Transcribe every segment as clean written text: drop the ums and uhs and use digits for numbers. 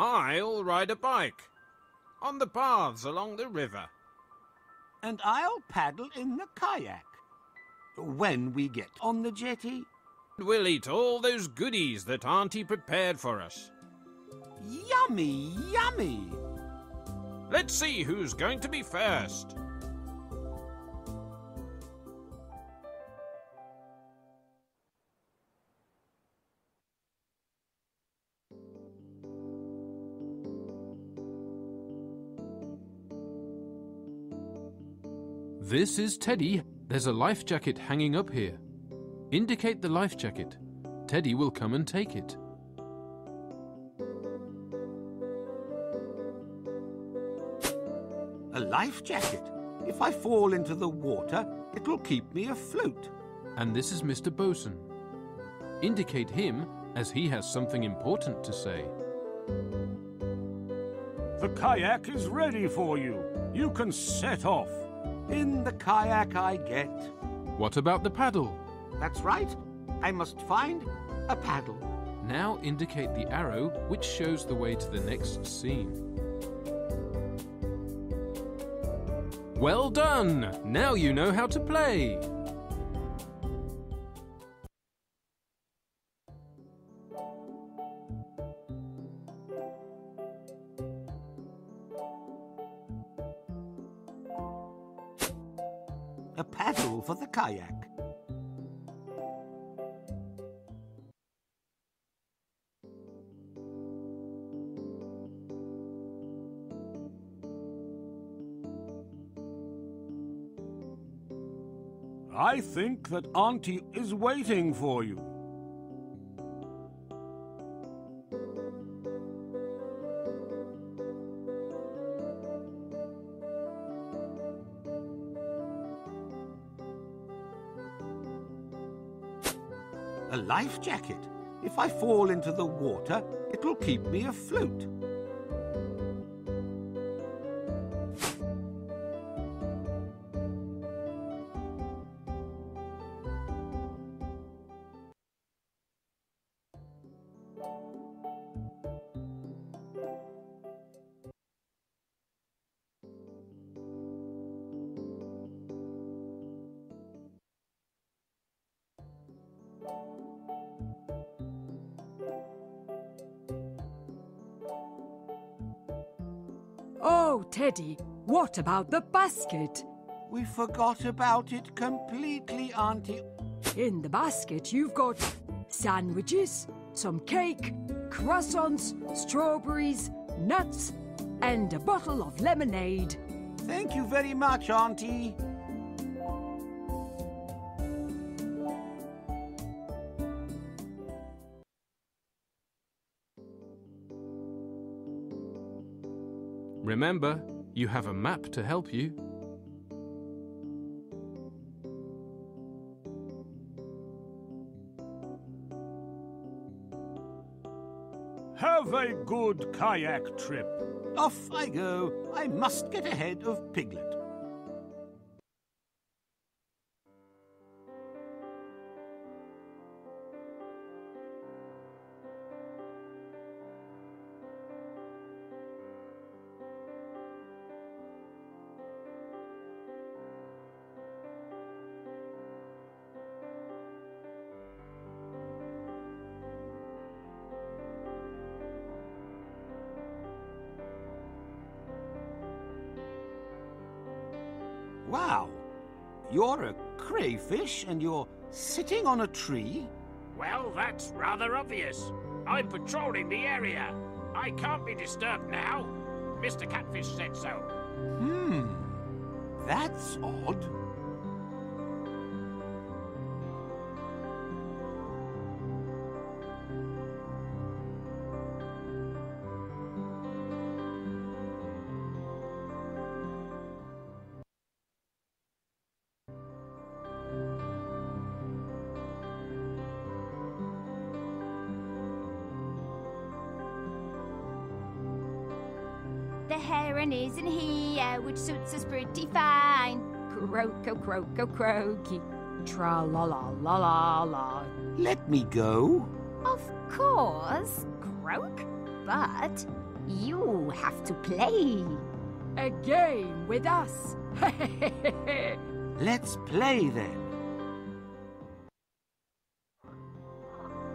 I'll ride a bike on the paths along the river. And I'll paddle in the kayak. When we get on the jetty. We'll eat all those goodies that Auntie prepared for us. Yummy, yummy! Let's see who's going to be first. This is Teddy. There's a life jacket hanging up here. Indicate the life jacket. Teddy will come and take it. A life jacket. If I fall into the water, it'll keep me afloat. And this is Mr. Bosun. Indicate him, as he has something important to say. The kayak is ready for you. You can set off. In the kayak I get. What about the paddle? That's right. I must find a paddle. Now indicate the arrow which shows the way to the next scene. Well done! Now you know how to play! A paddle for the kayak. I think that Auntie is waiting for you. A life jacket. If I fall into the water, it'll keep me afloat. Oh, Teddy, what about the basket? We forgot about it completely, Auntie. In the basket, you've got sandwiches, some cake, croissants, strawberries, nuts, and a bottle of lemonade. Thank you very much, Auntie. Remember, you have a map to help you. Have a good kayak trip. Off I go. I must get ahead of Piglet. Wow, you're a crayfish and you're sitting on a tree? Well, that's rather obvious. I'm patrolling the area. I can't be disturbed now. Mr. Catfish said so. That's odd. The heron isn't here, which suits us pretty fine. Croco, croco, croaky. Tra-la-la-la-la-la. Let me go. Of course, croak. But You have to play. A game with us. Let's play then.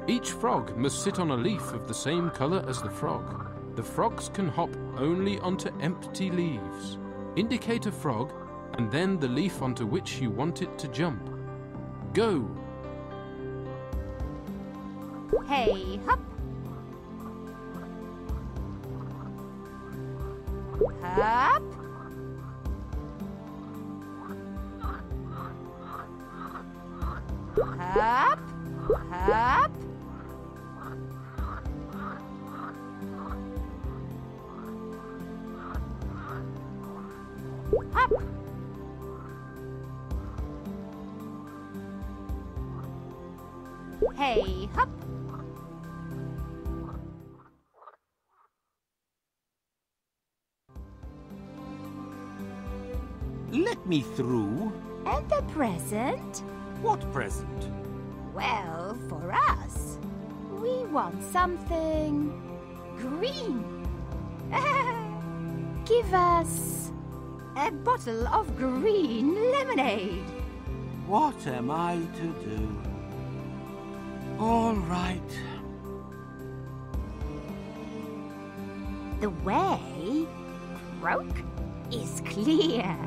Each frog must sit on a leaf of the same colour as the frog. The frogs can hop only onto empty leaves. Indicate a frog and then the leaf onto which you want it to jump. Go! Hey, hop. Hop. Hop. Hop. Hop. Hey, hop. Let me through. And a present? What present? Well, for us, we want something green. Give us a bottle of green lemonade. What am I to do? All right. The way, Croak, is clear.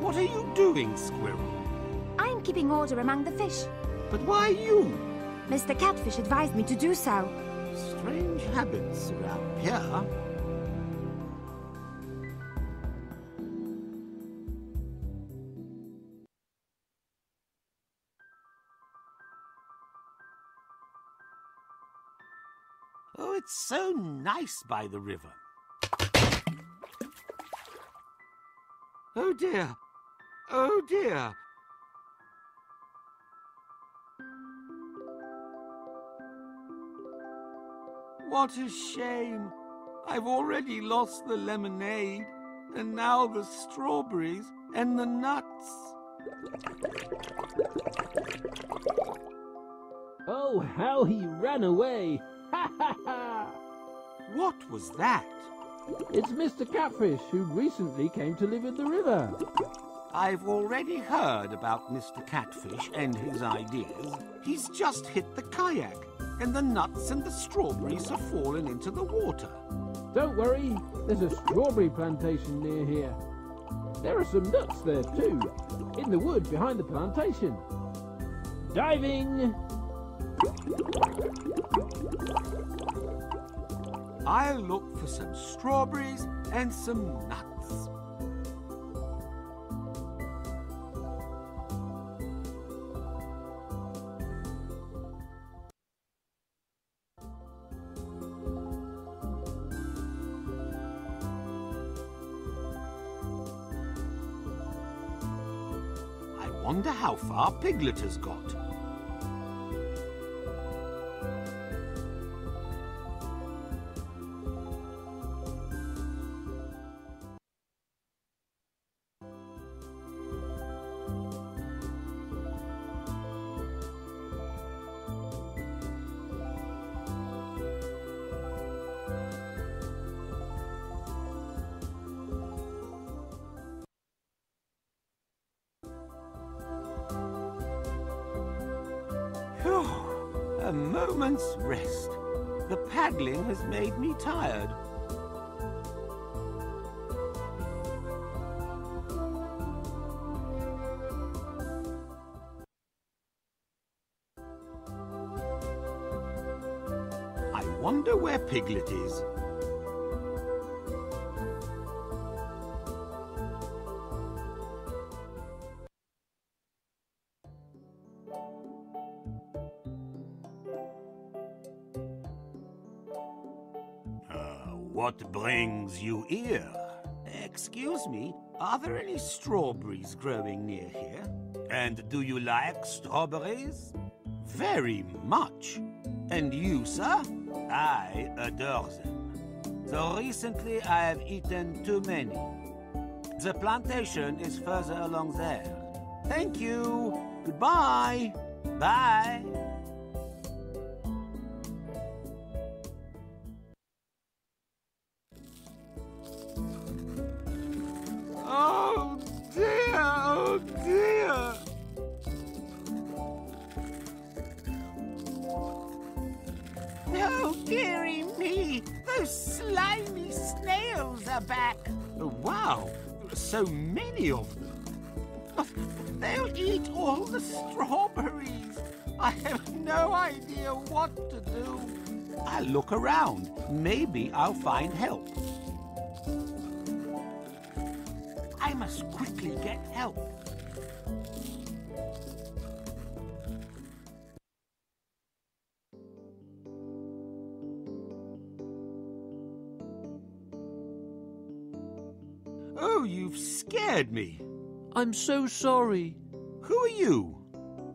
What are you doing, Squirrel? I'm keeping order among the fish. But why you? Mr. Catfish advised me to do so. Strange habits around here. Oh, it's so nice by the river. Oh dear. Oh dear. What a shame. I've already lost the lemonade, and now the strawberries and the nuts. Oh, how he ran away! Ha ha ha! What was that? It's Mr. Catfish, who recently came to live in the river. I've already heard about Mr. Catfish and his ideas. He's just hit the kayak, and the nuts and the strawberries have fallen into the water. Don't worry, there's a strawberry plantation near here. There are some nuts there too, in the wood behind the plantation. Diving! I'll look for some strawberries and some nuts. I wonder how far Piglet has got. Phew, a moment's rest. The paddling has made me tired. I wonder where Piglet is. What brings you here? Excuse me, Are there any strawberries growing near here? And do you like strawberries? Very much. And you, sir? I adore them. Though recently I have eaten too many. The plantation is further along there. Thank you. Goodbye. Bye. Oh dear, oh dear. Oh, dearie me. Those slimy snails are back. Oh, wow, so many of them. They'll eat all the strawberries. I have no idea what to do. I'll look around. Maybe I'll find help. I must quickly get help. Oh, you've scared me. I'm so sorry. Who are you?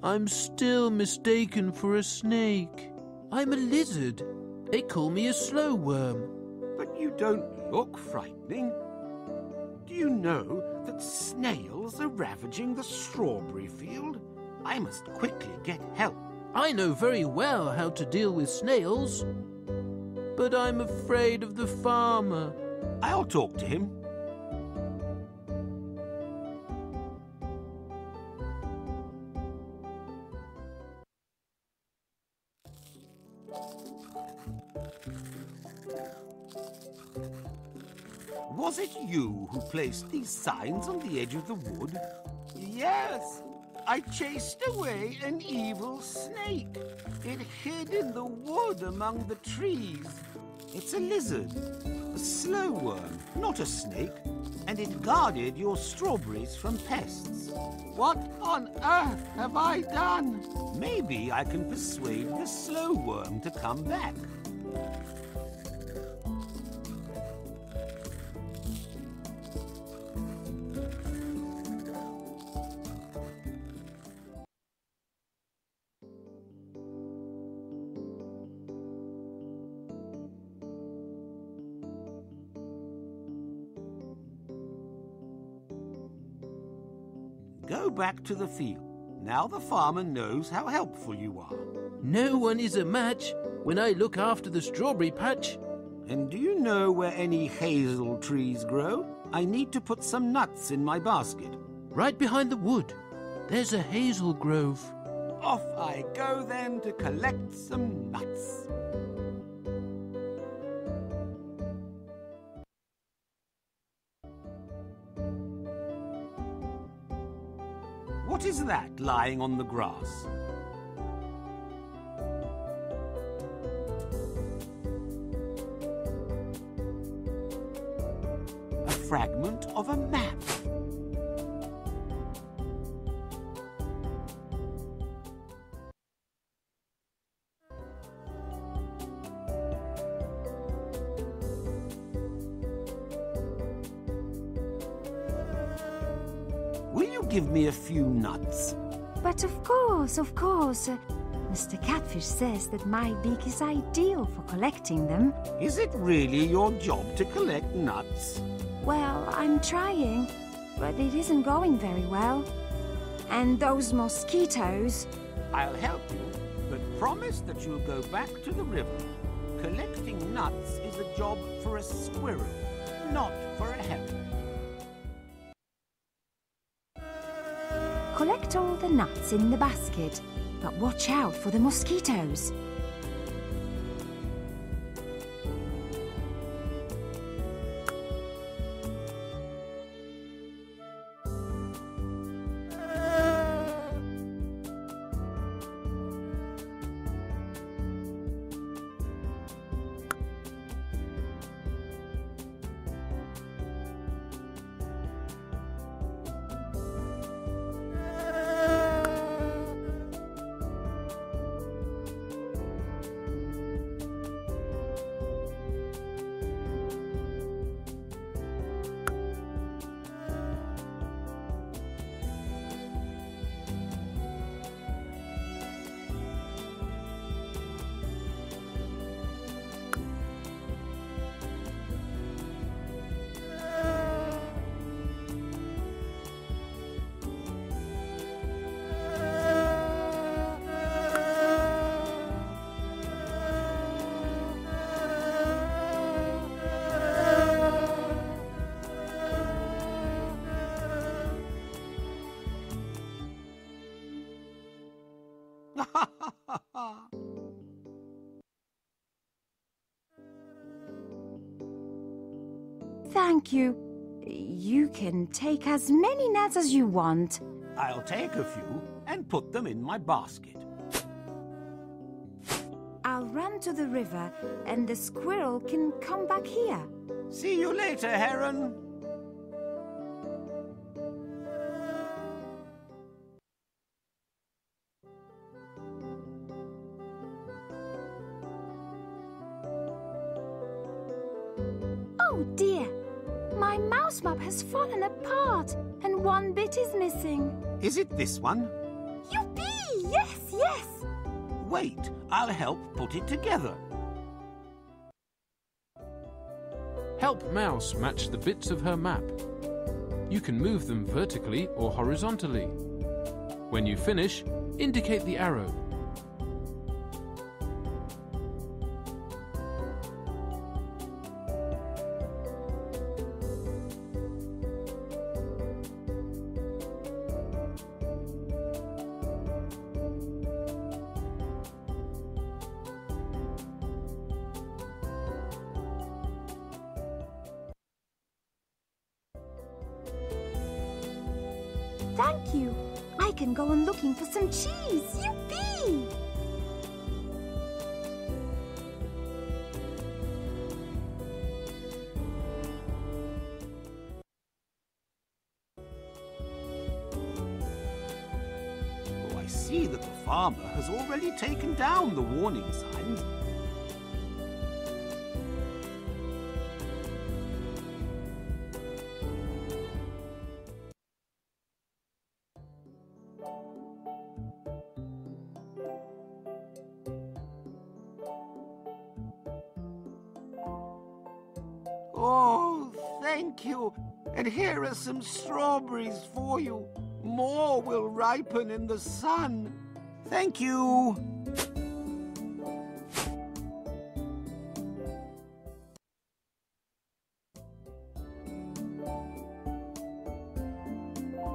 I'm still mistaken for a snake. I'm a lizard. They call me a slow worm. But you don't look frightening. Do you know that snails are ravaging the strawberry field? I must quickly get help. I know very well how to deal with snails. But I'm afraid of the farmer. I'll talk to him. Was it you who placed these signs on the edge of the wood? Yes. I chased away an evil snake. It hid in the wood among the trees. It's a lizard, a slow worm, not a snake, and it guarded your strawberries from pests. What on earth have I done? Maybe I can persuade the slow worm to come back. Go back to the field. Now the farmer knows how helpful you are. No one is a match when I look after the strawberry patch. And do you know where any hazel trees grow? I need to put some nuts in my basket. Right behind the wood. There's a hazel grove. Off I go then to collect some nuts. What is that lying on the grass? A fragment of a map. Will you give me a few nuts? But of course. Mr. Catfish says that my beak is ideal for collecting them. Is it really your job to collect nuts? Well, I'm trying, but it isn't going very well. And those mosquitoes... I'll help you, but promise that you'll go back to the river. Collecting nuts is a job for a squirrel, not for a heron. Collect all the nuts in the basket, but watch out for the mosquitoes. Thank you. You can take as many nuts as you want. I'll take a few and put them in my basket. I'll run to the river and the squirrel can come back here. See you later, Heron. Oh dear! My mouse map has fallen apart and one bit is missing. Is it this one? Yippee! Yes, yes! Wait, I'll help put it together. Help Mouse match the bits of her map. You can move them vertically or horizontally. When you finish, indicate the arrow. Thank you. I can go on looking for some cheese. Yippee! Oh, I see that the farmer has already taken down the warning signs. Oh, thank you. And here are some strawberries for you. More will ripen in the sun. Thank you.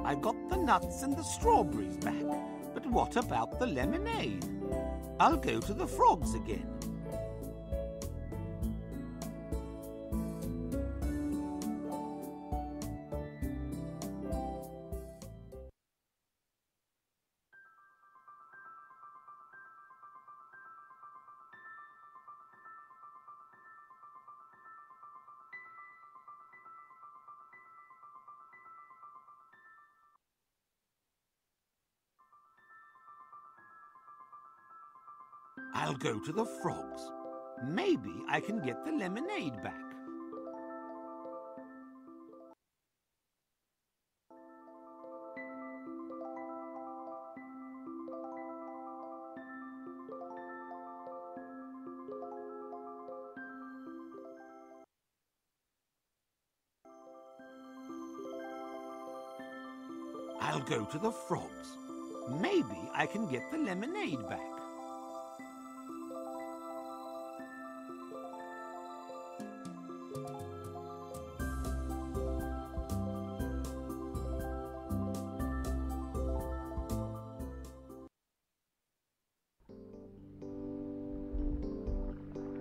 I got the nuts and the strawberries back. But what about the lemonade? I'll go to the frogs again. I'll go to the frogs. Maybe I can get the lemonade back. I'll go to the frogs. Maybe I can get the lemonade back.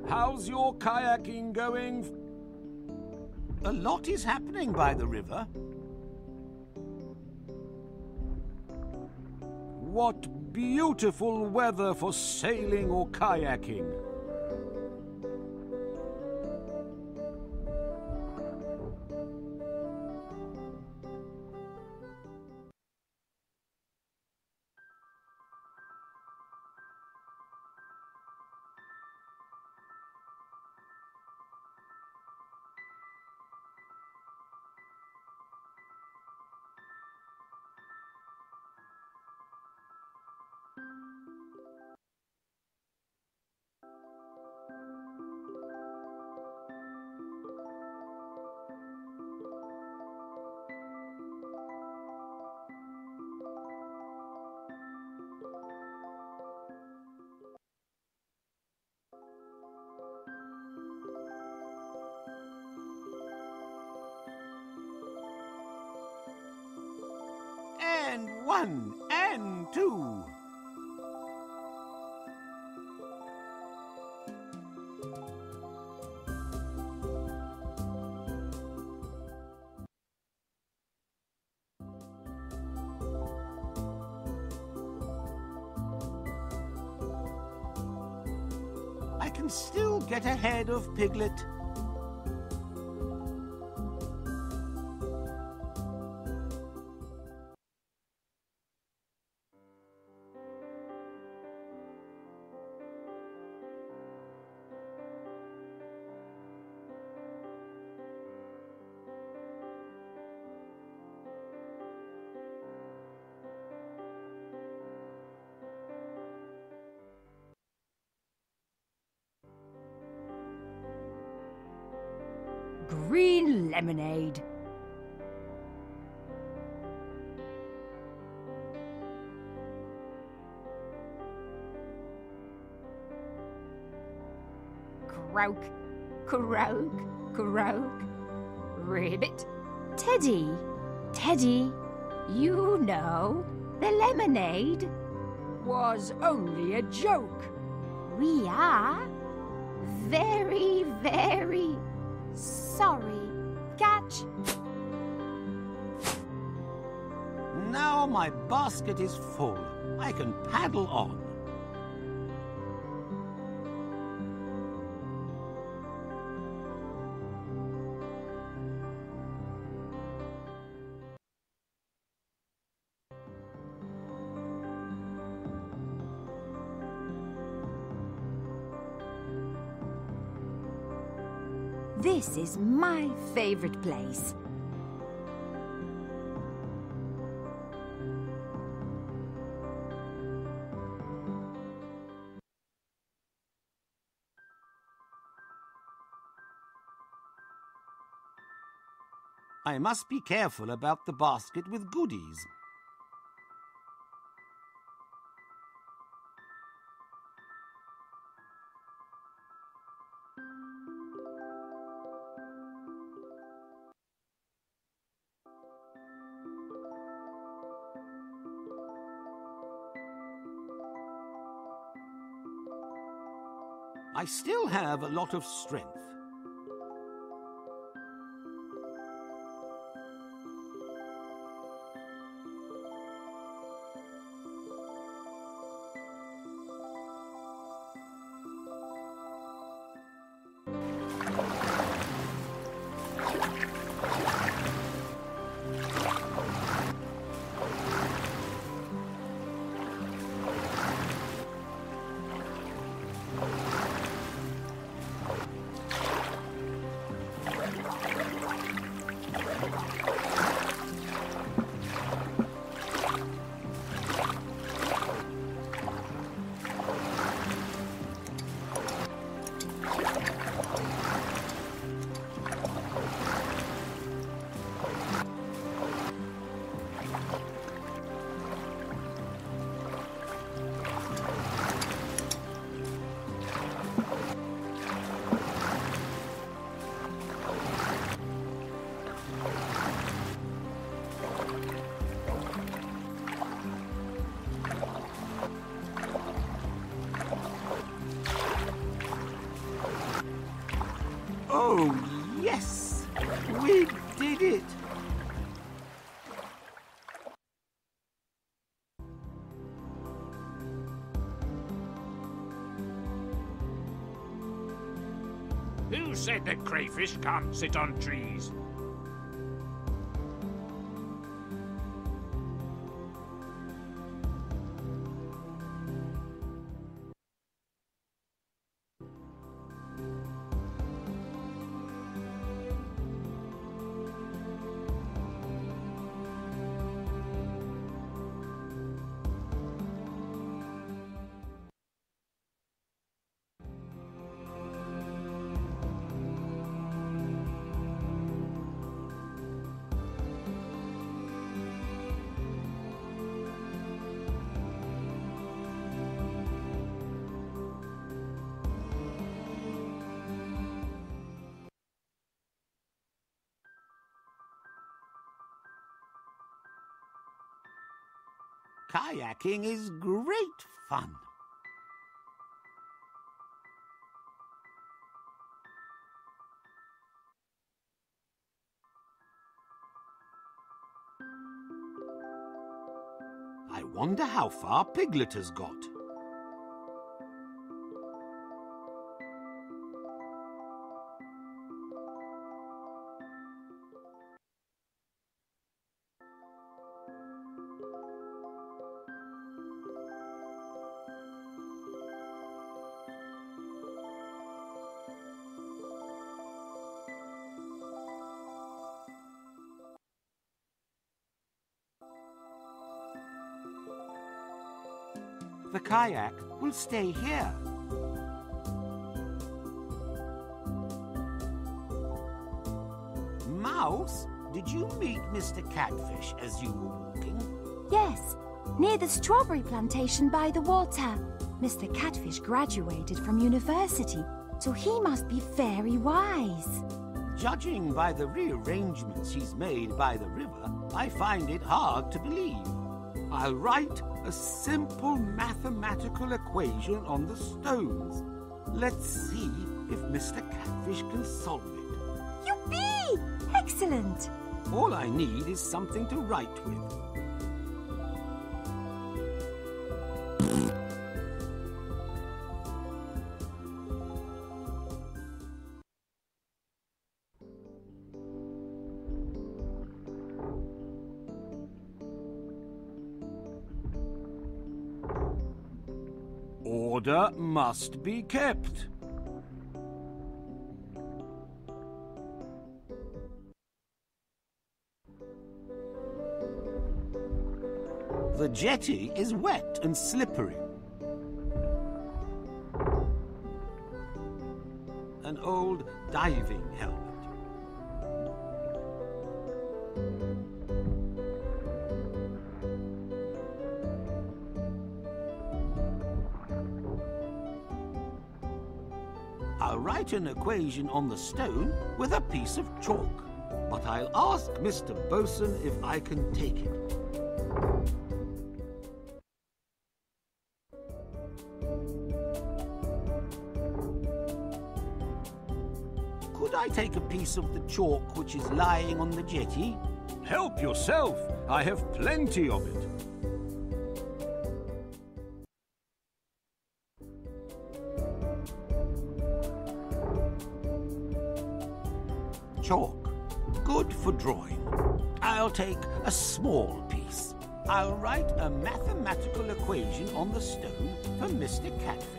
How's your kayaking going? A lot is happening by the river. What beautiful weather for sailing or kayaking. And one, and two. can still get ahead of Piglet. Green lemonade. Croak, croak, croak. Ribbit. Teddy, Teddy, you know, the lemonade. Was only a joke. We are very, very sorry. Catch. Now my basket is full. I can paddle on. This is my favorite place. I must be careful about the basket with goodies. I still have a lot of strength. Oh, yes! We did it! Who said that crayfish can't sit on trees? Kayaking is great fun. I wonder how far Piglet has got. The kayak will stay here. Mouse, did you meet Mr. Catfish as you were walking? Yes, near the strawberry plantation by the water. Mr. Catfish graduated from university, so he must be very wise. Judging by the rearrangements he's made by the river, I find it hard to believe. I'll write a simple mathematical equation on the stones. Let's see if Mr. Catfish can solve it. Yippee! Excellent! All I need is something to write with. Order must be kept. The jetty is wet and slippery. An old diving helmet. I'll write an equation on the stone with a piece of chalk, but I'll ask Mr. Bosun if I can take it. Could I take a piece of the chalk which is lying on the jetty? Help yourself. I have plenty of it. Chalk. Good for drawing. I'll take a small piece. I'll write a mathematical equation on the stone for Mr. Catfish.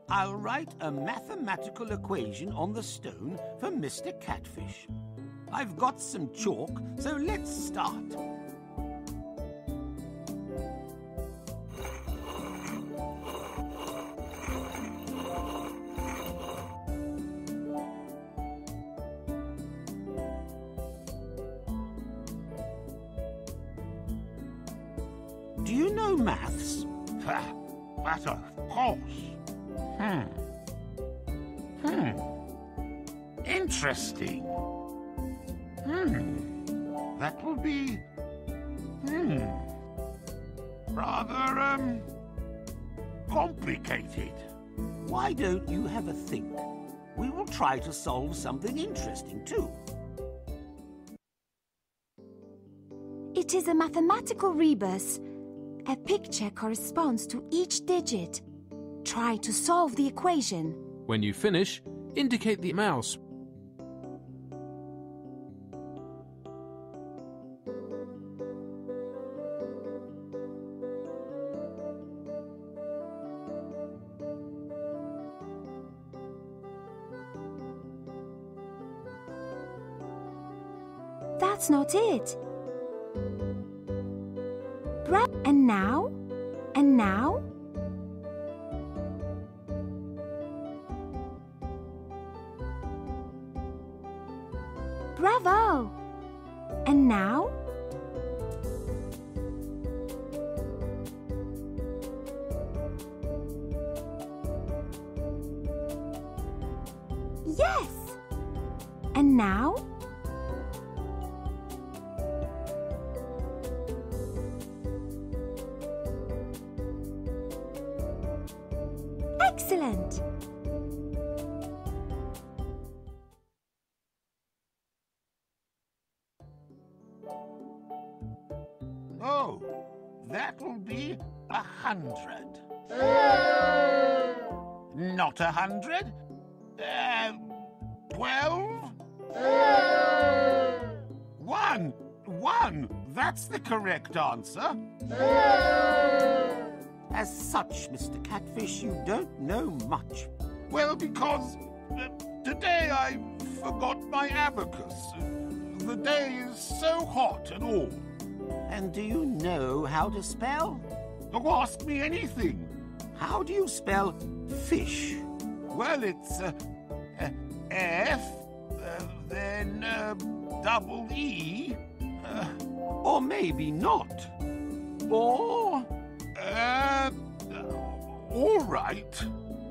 I'll write a mathematical equation on the stone for Mr. Catfish. I've got some chalk, so let's start. Do you know maths? But of course. Interesting. That will be... rather, complicated. Why don't you have a think? We will try to solve something interesting, too. It is a mathematical rebus. A picture corresponds to each digit. Try to solve the equation. When you finish, indicate the mouse. That's not it. Grab And now? And now? Bravo! And now? Yes! And now? Excellent! Oh, that'll be 100. Not 100? 12? 1! That's the correct answer. As such, Mr. Catfish, you don't know much. Well, because today I forgot my abacus. The day is so hot and all. And do you know how to spell? Oh, ask me anything. How do you spell fish? Well, it's F, then double E, or maybe not. Or, all right.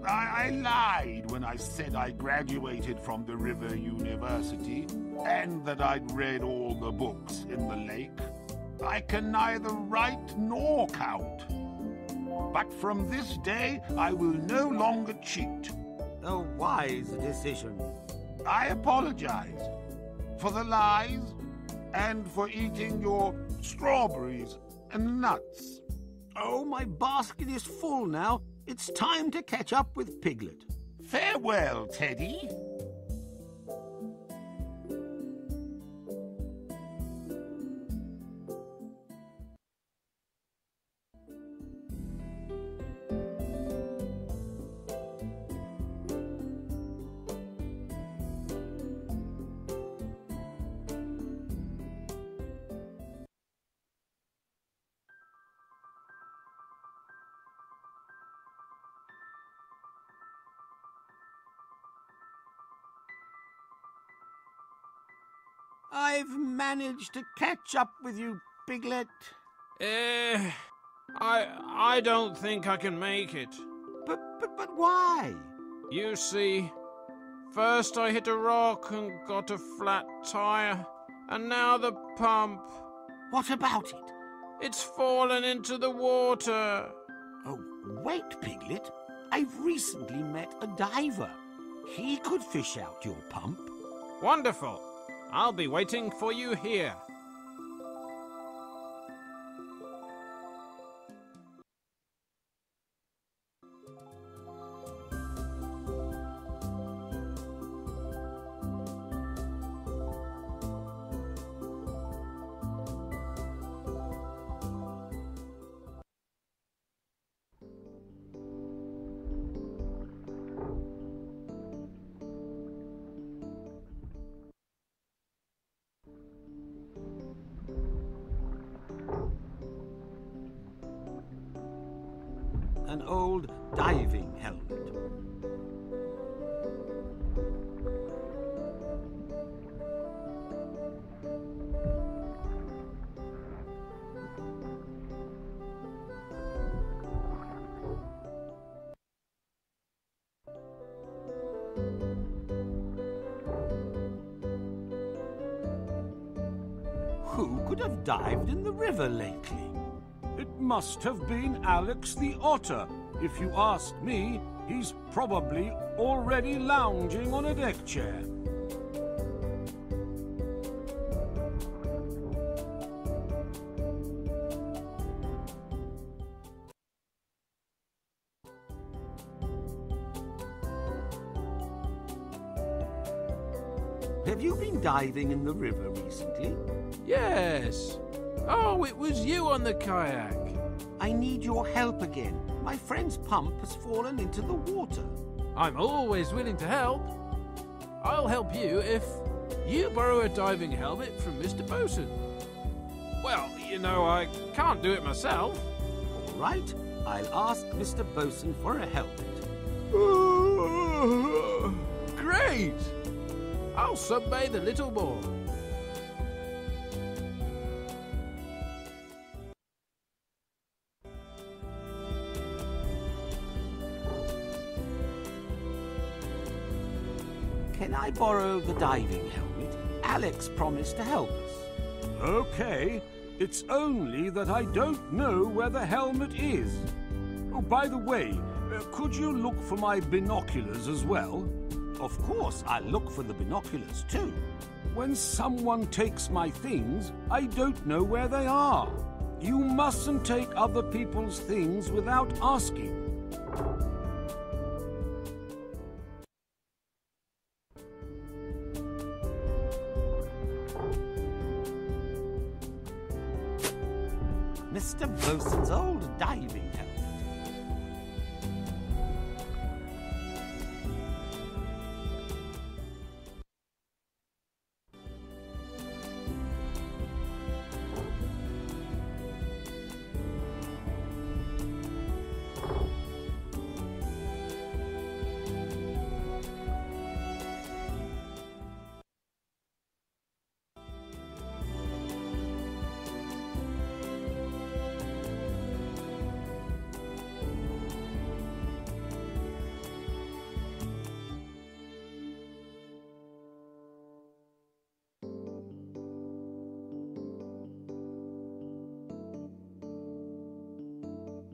I lied when I said I graduated from the River University and that I'd read all the books in the lake. I can neither write nor count. But from this day, I will no longer cheat. A wise decision. I apologize for the lies and for eating your strawberries and nuts. Oh, my basket is full now. It's time to catch up with Piglet. Farewell, Teddy. I've managed to catch up with you, Piglet. I don't think I can make it. But why? You see, first I hit a rock and got a flat tire, and now the pump. What about it? It's fallen into the water. Oh, wait, Piglet. I've recently met a diver. He could fish out your pump. Wonderful. I'll be waiting for you here. An old diving helmet. Who could have dived in the river lately? It must have been Alex the Otter. If you ask me, he's probably already lounging on a deck chair. Have you been diving in the river recently? Yes. Oh, it was you on the kayak. I need your help again. My friend's pump has fallen into the water. I'm always willing to help. I'll help you if you borrow a diving helmet from Mr. Bosun. Well, You know, I can't do it myself. All right, I'll ask Mr. Bosun for a helmet. Great! I'll sunbathe a little more. Can I borrow the diving helmet? Alex promised to help us. Okay, it's only that I don't know where the helmet is. Oh, by the way, could you look for my binoculars as well? Of course, I'll look for the binoculars too. When someone takes my things, I don't know where they are. You mustn't take other people's things without asking. Mr. Bosun's old diving helmet.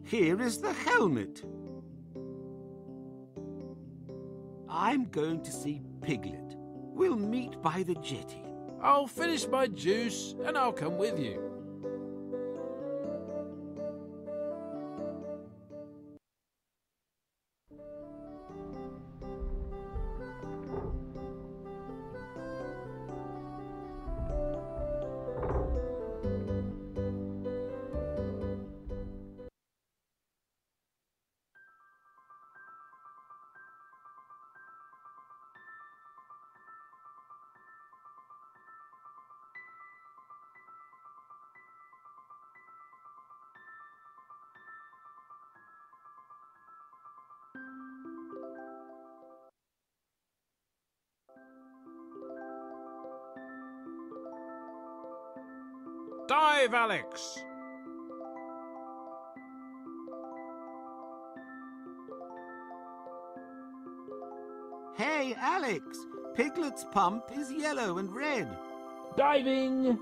Here is the helmet. I'm going to see Piglet. We'll meet by the jetty. I'll finish my juice and I'll come with you. Dive, Alex! Hey, Alex! Piglet's pump is yellow and red. Diving!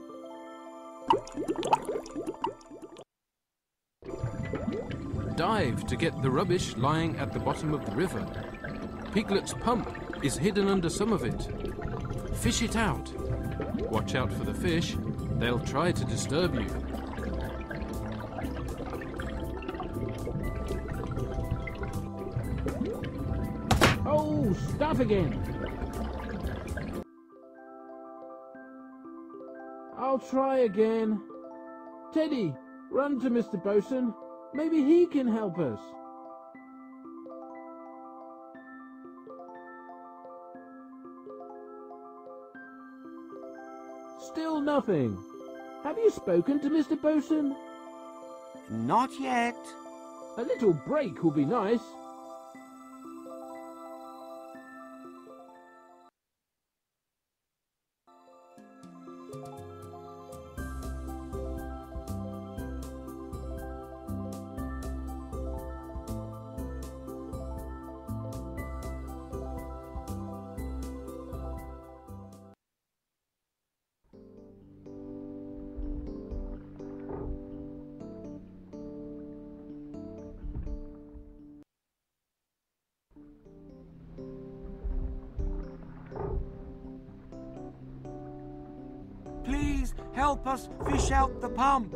Dive to get the rubbish lying at the bottom of the river. Piglet's pump is hidden under some of it. Fish it out. Watch out for the fish. They'll try to disturb you. Oh, stop again! I'll try again. Teddy, run to Mr. Bosun. Maybe he can help us. Still nothing. Have you spoken to Mr. Bosun? Not yet. A little break will be nice. Please help us fish out the pump.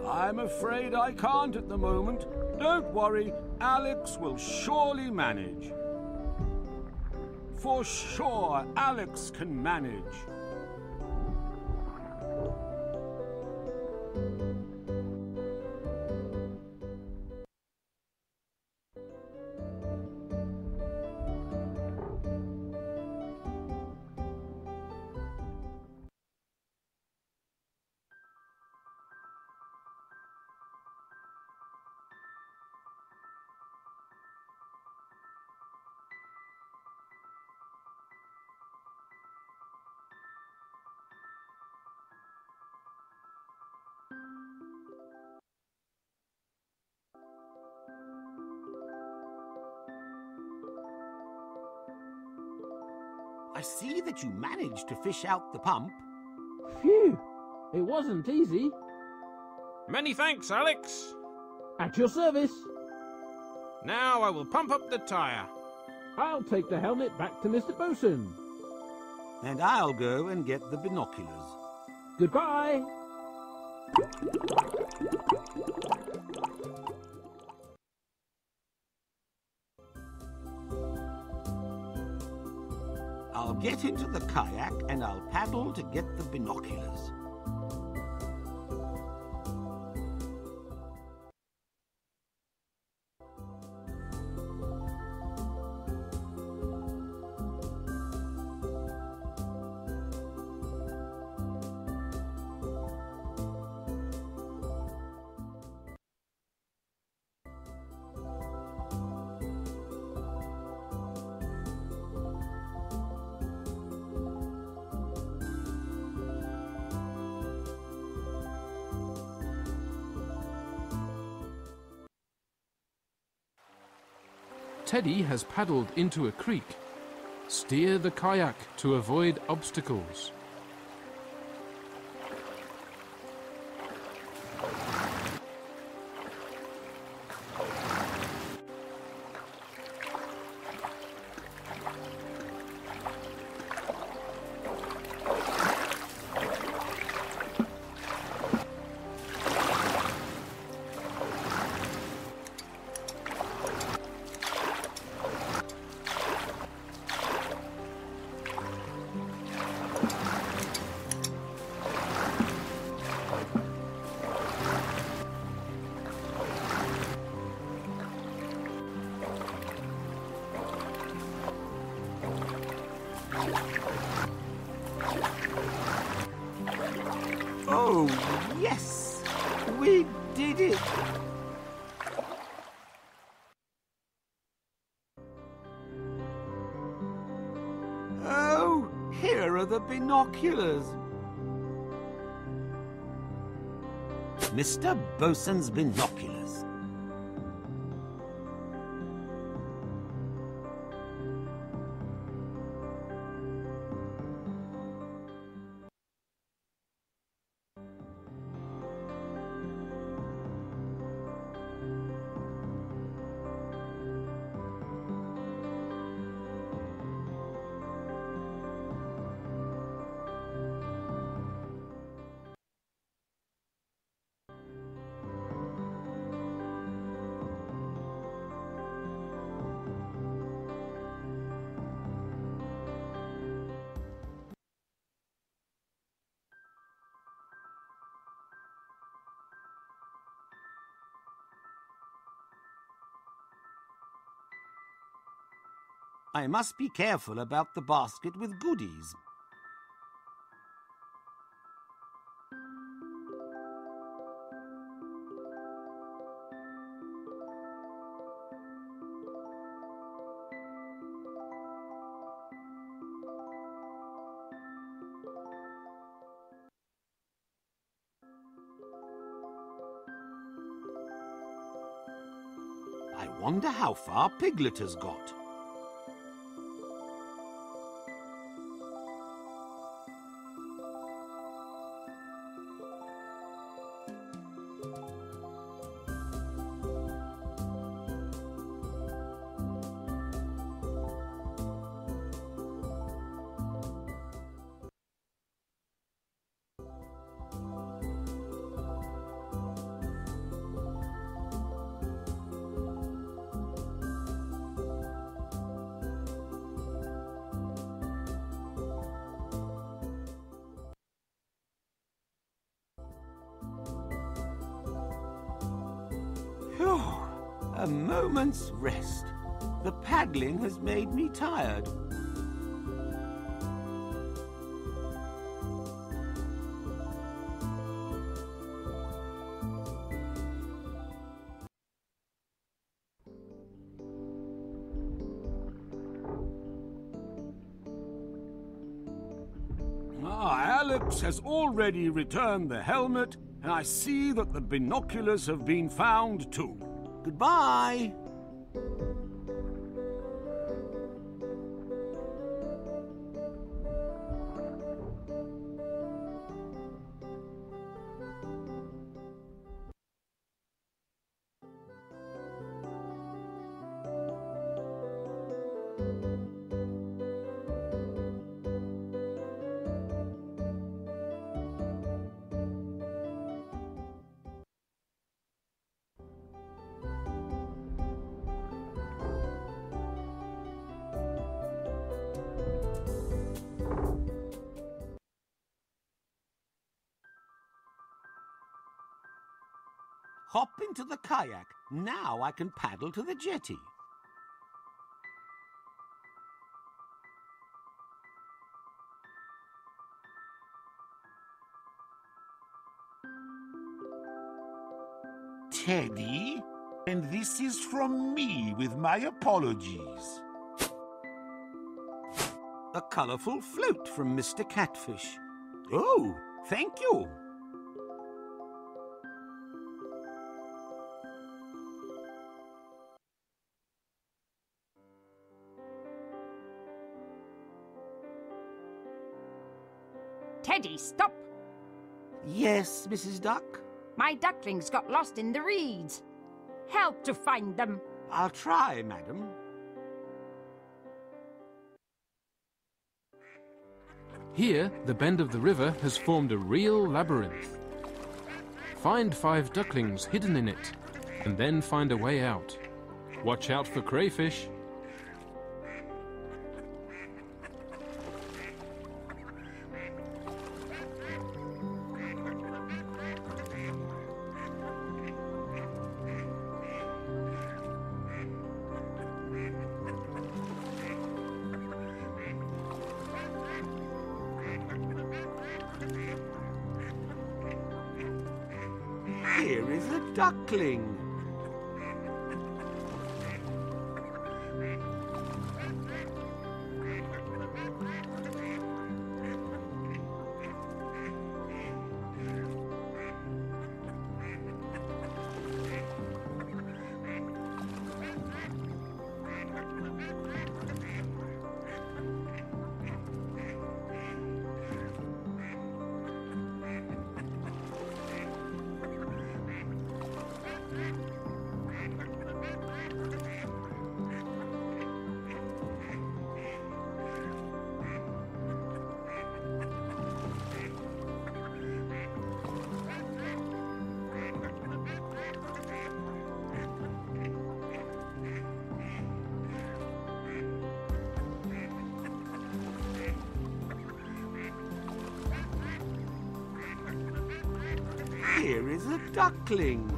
I'm afraid I can't at the moment. Don't worry, Alex will surely manage. For sure, Alex can manage. I see that you managed to fish out the pump. Phew! It wasn't easy. Many thanks, Alex. At your service. Now I will pump up the tyre. I'll take the helmet back to Mr. Bosun. And I'll go and get the binoculars. Goodbye. I'll get into the kayak and I'll paddle to get the binoculars. Teddy has paddled into a creek. Steer the kayak to avoid obstacles. Oh, yes! We did it! Oh, here are the binoculars. Mr. Bosun's binoculars. I must be careful about the basket with goodies. I wonder how far Piglet has got. Phew, a moment's rest. The paddling has made me tired. Alex has already returned the helmet, and I see that the binoculars have been found too. Goodbye. Hop into the kayak. Now I can paddle to the jetty. Teddy, and this is from me with my apologies. A colourful float from Mr. Catfish. Oh, thank you. Teddy, stop! Yes, Mrs. Duck? My ducklings got lost in the reeds. Help to find them. I'll try, madam. Here, the bend of the river has formed a real labyrinth. Find 5 ducklings hidden in it, and then find a way out. Watch out for crayfish. Here is a duckling. Here is a duckling.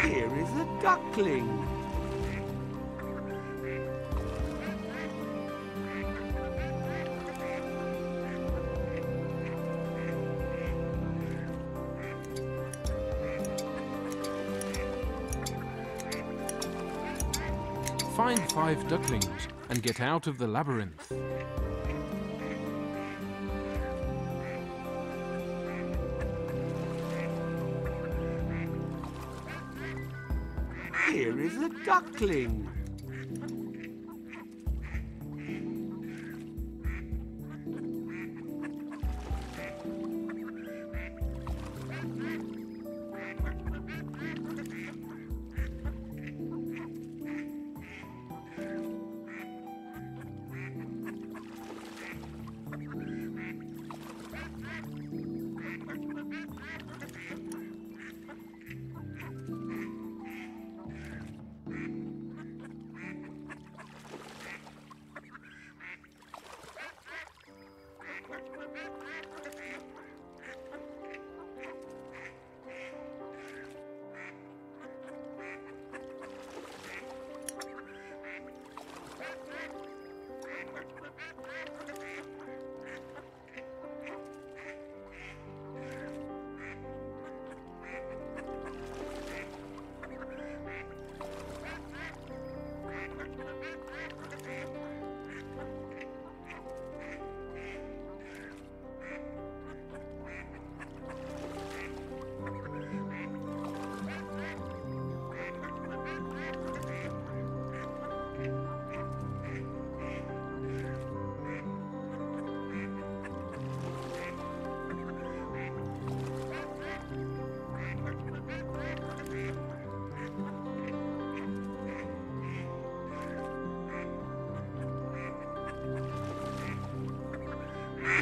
Here is a duckling. Find 5 ducklings and get out of the labyrinth. Here is a duckling.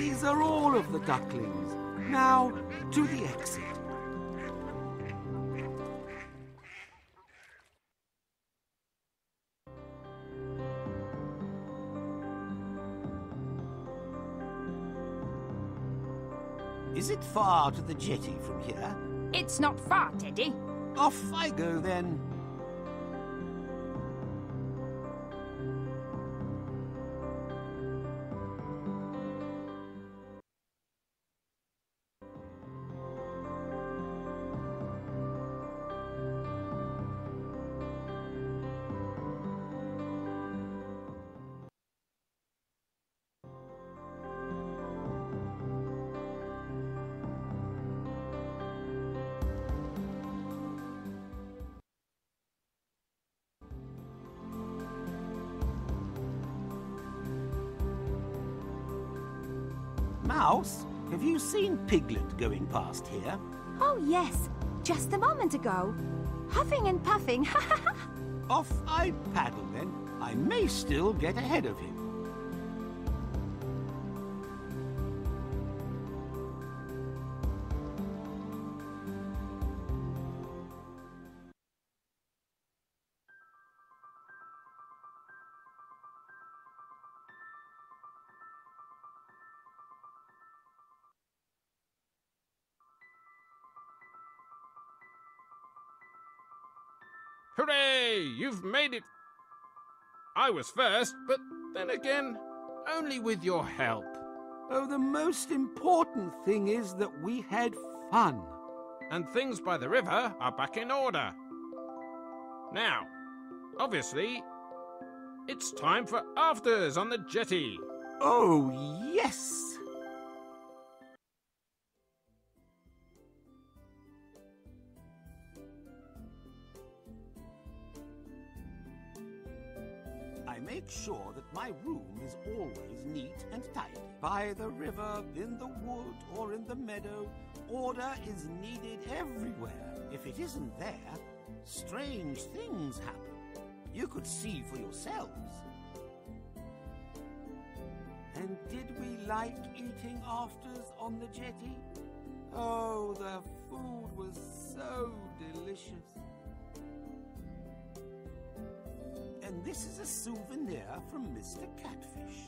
These are all of the ducklings. Now, to the exit. Is it far to the jetty from here? It's not far, Teddy. Off I go then. Mouse, have you seen Piglet going past here? Oh, yes. Just a moment ago. Huffing and puffing. Off I paddle then. I may still get ahead of him. Hooray! You've made it! I was first, but then again, only with your help. Oh, the most important thing is that we had fun. And things by the river are back in order. Now, obviously, it's time for afters on the jetty. Oh, yes! I make sure that my room is always neat and tidy. By the river, in the wood, or in the meadow, order is needed everywhere. If it isn't there, strange things happen. You could see for yourselves. And did we like eating afters on the jetty? Oh, the food was so delicious. And this is a souvenir from Mr. Catfish.